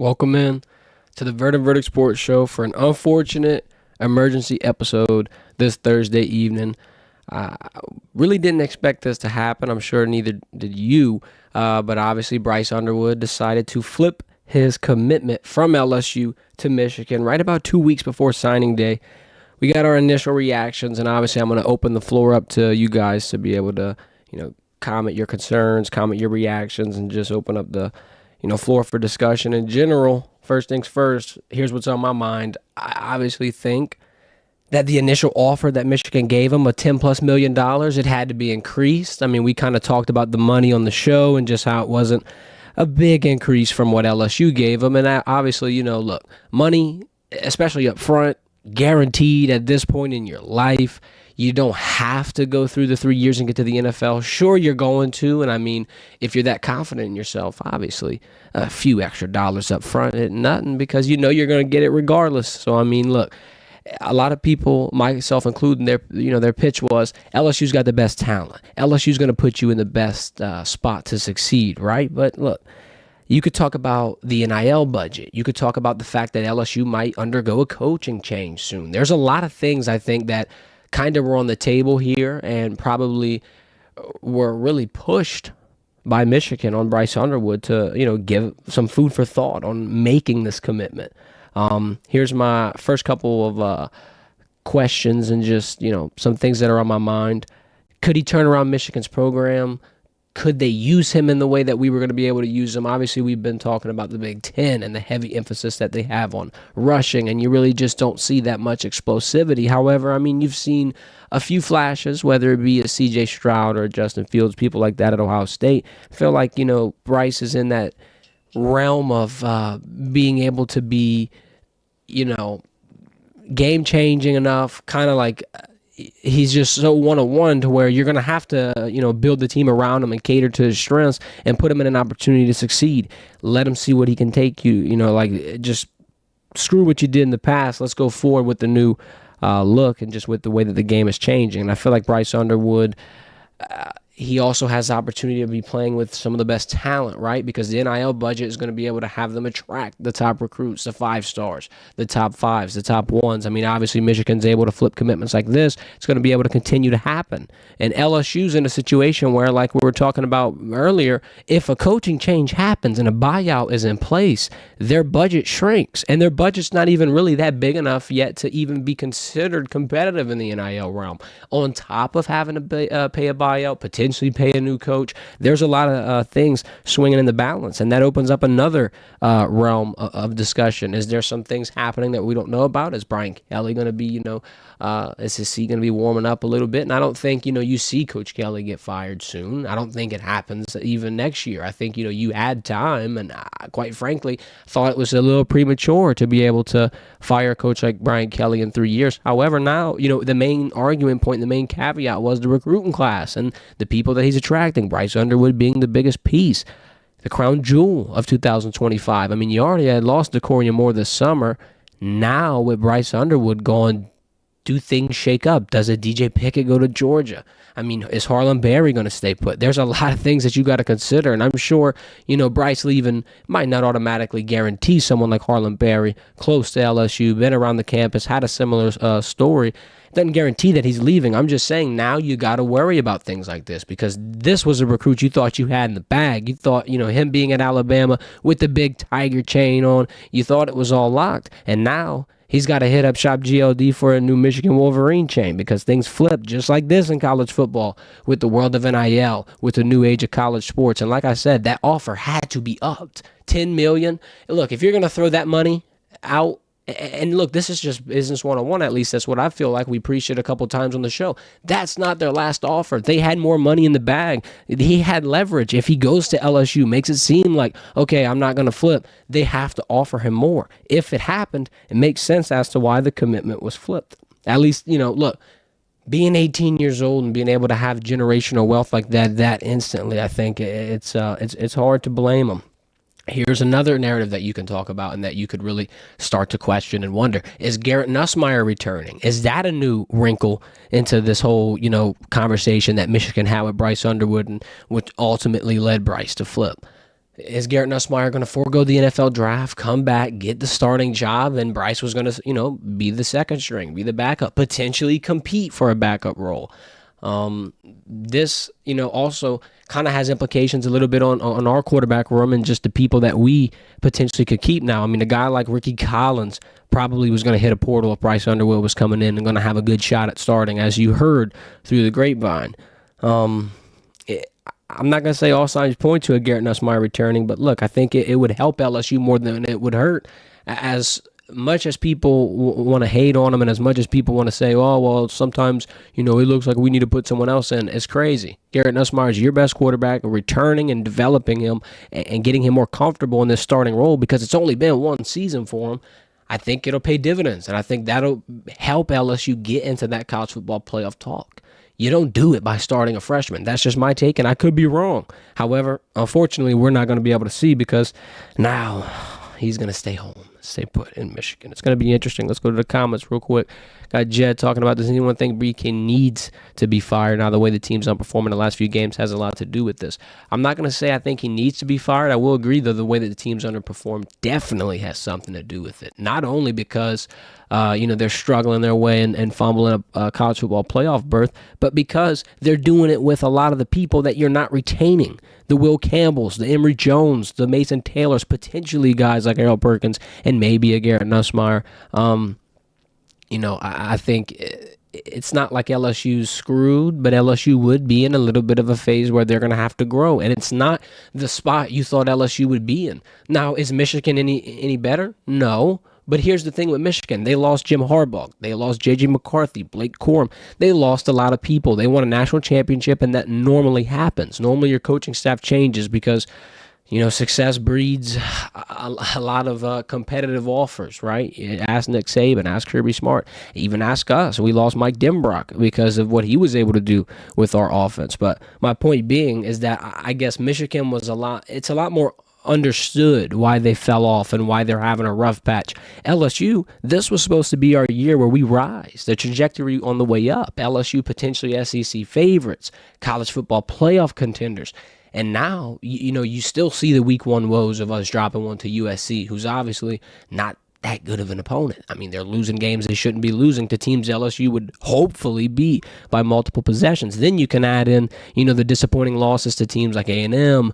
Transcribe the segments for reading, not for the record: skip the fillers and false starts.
Welcome in to the Verdin Sports Show for an unfortunate emergency episode this Thursday evening. I really didn't expect this to happen. I'm sure neither did you. But obviously Bryce Underwood decided to flip his commitment from LSU to Michigan right about 2 weeks before signing day. We got our initial reactions, and obviously I'm going to open the floor up to you guys to be able to, comment your concerns, comment your reactions, and just open up the floor for discussion in general. First things first, here's what's on my mind. I obviously think that the initial offer that Michigan gave him, a $10+ million, it had to be increased. I mean, we kind of talked about the money on the show and just how it wasn't a big increase from what LSU gave him. And obviously, look, money, especially up front, guaranteed at this point in your life. You don't have to go through the 3 years and get to the NFL. Sure, you're going to, and I mean, if you're that confident in yourself, obviously, a few extra dollars up front isn't nothing because you're going to get it regardless. So, I mean, look, a lot of people, myself including, their pitch was LSU's got the best talent. LSU's going to put you in the best spot to succeed, right? But look, you could talk about the NIL budget. You could talk about the fact that LSU might undergo a coaching change soon. There's a lot of things I think that kind of were on the table here and probably were really pushed by Michigan on Bryce Underwood to, give some food for thought on making this commitment. Here's my first couple of questions and just, some things that are on my mind. Could he turn around Michigan's program? Could they use him in the way that we were going to be able to use him? Obviously, we've been talking about the Big Ten and the heavy emphasis that they have on rushing, and you really just don't see that much explosivity. However, I mean, you've seen a few flashes, whether it be a C.J. Stroud or Justin Fields, people like that at Ohio State. I feel like, Bryce is in that realm of being able to be, game-changing enough, kind of like he's just so one-on-one to where you're going to have to, build the team around him and cater to his strengths and put him in an opportunity to succeed. Let him see what he can take you, just screw what you did in the past. Let's go forward with the new look and just with the way that the game is changing. And I feel like Bryce Underwood, he also has the opportunity to be playing with some of the best talent, right? Because the NIL budget is going to be able to have them attract the top recruits, the 5 stars, the top 5s, the top 1s. I mean, obviously, Michigan's able to flip commitments like this. It's going to be able to continue to happen. And LSU's in a situation where, like we were talking about earlier, if a coaching change happens and a buyout is in place, their budget shrinks. And their budget's not even really that big enough yet to even be considered competitive in the NIL realm. On top of having to pay a buyout, potentially pay a new coach, there's a lot of things swinging in the balance, and that opens up another realm of discussion. Is there some things happening that we don't know about? Is Brian Kelly going to be, is his seat going to be warming up a little bit? And I don't think, you see Coach Kelly get fired soon. I don't think it happens even next year. I think, you add time, and quite frankly, thought it was a little premature to be able to fire a coach like Brian Kelly in 3 years. However, now, the main argument point, the main caveat was the recruiting class and the people that he's attracting, Bryce Underwood being the biggest piece, the crown jewel of 2025. I mean, you already had lost to Corian Moore this summer. Now with Bryce Underwood gone, do things shake up? Does a DJ Pickett go to Georgia? I mean, is Harlan Berry going to stay put? There's a lot of things that you got to consider, and I'm sure, Bryce leaving might not automatically guarantee someone like Harlan Berry, close to LSU, been around the campus, had a similar story. Doesn't guarantee that he's leaving. I'm just saying now you got to worry about things like this because this was a recruit you thought you had in the bag. You thought, him being at Alabama with the big Tiger chain on, you thought it was all locked, and now he's got to hit up Shop GLD for a new Michigan Wolverine chain because things flip just like this in college football with the world of NIL, with the new age of college sports. And like I said, that offer had to be upped. $10 million. Look, if you're going to throw that money out, and look, this is just business 101, at least that's what I feel like we preached it a couple times on the show. That's not their last offer. They had more money in the bag. He had leverage. If he goes to LSU, makes it seem like, okay, I'm not going to flip. They have to offer him more. If it happened, it makes sense as to why the commitment was flipped. At least, look, being 18 years old and being able to have generational wealth like that instantly, I think it's hard to blame him. Here's another narrative that you can talk about and that you could really start to question and wonder. Is Garrett Nussmeier returning? Is that a new wrinkle into this whole, conversation that Michigan had with Bryce Underwood and which ultimately led Bryce to flip? Is Garrett Nussmeier going to forego the NFL draft, come back, get the starting job, and Bryce was going to, be the second string, be the backup, potentially compete for a backup role? This, also kind of has implications a little bit on our quarterback room and just the people that we potentially could keep now. I mean, a guy like Ricky Collins probably was going to hit a portal if Bryce Underwood was coming in and going to have a good shot at starting, as you heard through the grapevine. I'm not going to say all signs point to a Garrett Nussmeier returning, but look, I think it would help LSU more than it would hurt. As much as people want to hate on him and as much as people want to say, oh, well, sometimes, it looks like we need to put someone else in, it's crazy. Garrett Nussmeier is your best quarterback, returning and developing him and getting him more comfortable in this starting role because it's only been one season for him. I think it'll pay dividends, and I think that'll help LSU get into that college football playoff talk. You don't do it by starting a freshman. That's just my take, and I could be wrong. However, unfortunately, we're not going to be able to see because now he's going to stay home, stay put in Michigan. It's going to be interesting. Let's go to the comments real quick. Got Jed talking about, does anyone think BK needs to be fired? Now, the way the team's underperforming the last few games has a lot to do with this. I'm not going to say I think he needs to be fired. I will agree, though, the way that the team's underperformed definitely has something to do with it. Not only because, they're struggling their way and fumbling a college football playoff berth, but because they're doing it with a lot of the people that you're not retaining. The Will Campbells, the Emory Jones, the Mason Taylors, potentially guys like Harold Perkins, and maybe a Garrett Nussmeier. I think it's not like LSU's screwed, but LSU would be in a little bit of a phase where they're going to have to grow, and it's not the spot you thought LSU would be in. Now, is Michigan any better? No. But here's the thing with Michigan. They lost Jim Harbaugh. They lost J.J. McCarthy, Blake Corum. They lost a lot of people. They won a national championship, and that normally happens. Normally your coaching staff changes because, success breeds a lot of competitive offers, right? Ask Nick Saban, ask Kirby Smart, even ask us. We lost Mike Denbrock because of what he was able to do with our offense. But my point being is that I guess Michigan was a lot more understood why they fell off and why they're having a rough patch. LSU, this was supposed to be our year where we rise, the trajectory on the way up. LSU potentially SEC favorites, college football playoff contenders. And now, you still see the week one woes of us dropping one to USC, who's obviously not that good of an opponent. I mean, they're losing games they shouldn't be losing to teams LSU would hopefully beat by multiple possessions. Then you can add in, the disappointing losses to teams like A&M,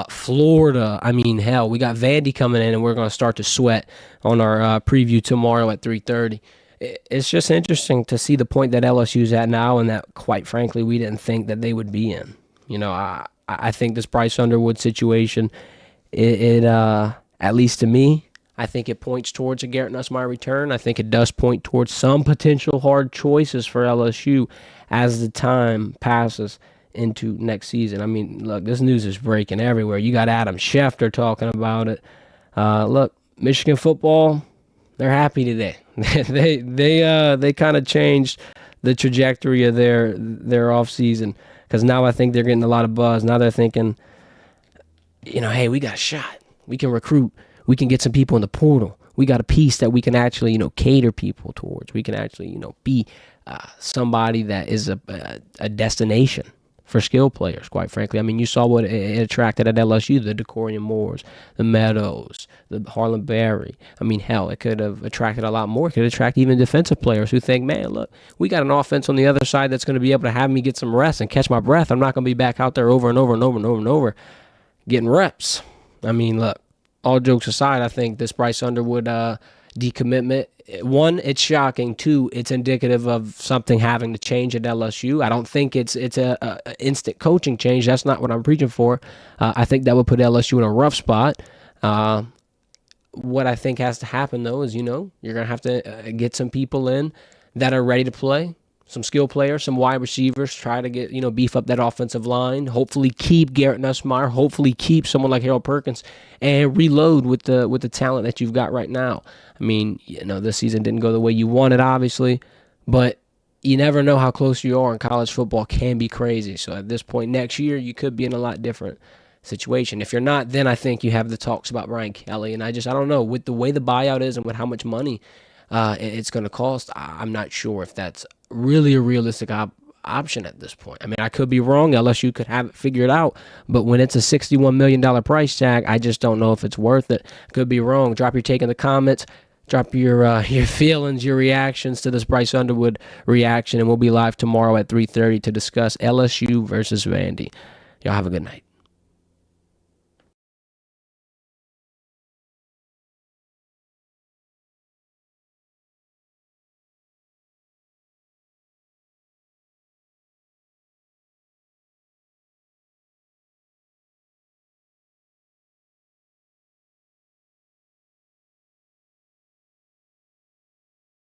Florida. I mean, hell, we got Vandy coming in, and we're going to start to sweat on our preview tomorrow at 3:30. It's just interesting to see the point that LSU's at now, and that, quite frankly, we didn't think that they would be in. I think this Bryce Underwood situation, it at least to me, I think it points towards a Garrett Nussmeier return. I think it does point towards some potential hard choices for LSU as the time passes into next season. I mean, look, this news is breaking everywhere. You got Adam Schefter talking about it. Look, Michigan football, they're happy today. they kind of changed the trajectory of their offseason because now I think they're getting a lot of buzz. Now they're thinking, hey, we got a shot. We can recruit. We can get some people in the portal. We got a piece that we can actually, cater people towards. We can actually, be somebody that is a destination for skill players, quite frankly. I mean, you saw what it attracted at LSU, the Decorian Moores, the Meadows, the Harlan Berry. I mean, hell, it could have attracted a lot more. It could attract even defensive players who think, man, look, we got an offense on the other side that's going to be able to have me get some rest and catch my breath. I'm not going to be back out there over and over and over and over and over getting reps. I mean, look, all jokes aside, I think this Bryce Underwood decommitment, one, it's shocking. Two, it's indicative of something having to change at LSU. I don't think it's a instant coaching change. That's not what I'm preaching for. I think that would put LSU in a rough spot. What I think has to happen, though, is, you're going to have to get some people in that are ready to play. Some skill players, some wide receivers, try to get, beef up that offensive line, hopefully keep Garrett Nussmeier, hopefully keep someone like Harold Perkins, and reload with the talent that you've got right now. I mean, this season didn't go the way you wanted, obviously, but you never know how close you are, and college football can be crazy. So at this point next year, you could be in a lot different situation. If you're not, then I think you have the talks about Brian Kelly, and I don't know, with the way the buyout is and with how much money it's going to cost, I'm not sure if that's really a realistic option at this point. I mean, I could be wrong. LSU could have it figured out, but when it's a $61 million price tag, I just don't know if it's worth it. Could be wrong. Drop your take in the comments. Drop your feelings, your reactions to this Bryce Underwood reaction, and we'll be live tomorrow at 3:30 to discuss LSU versus Vandy. Y'all have a good night.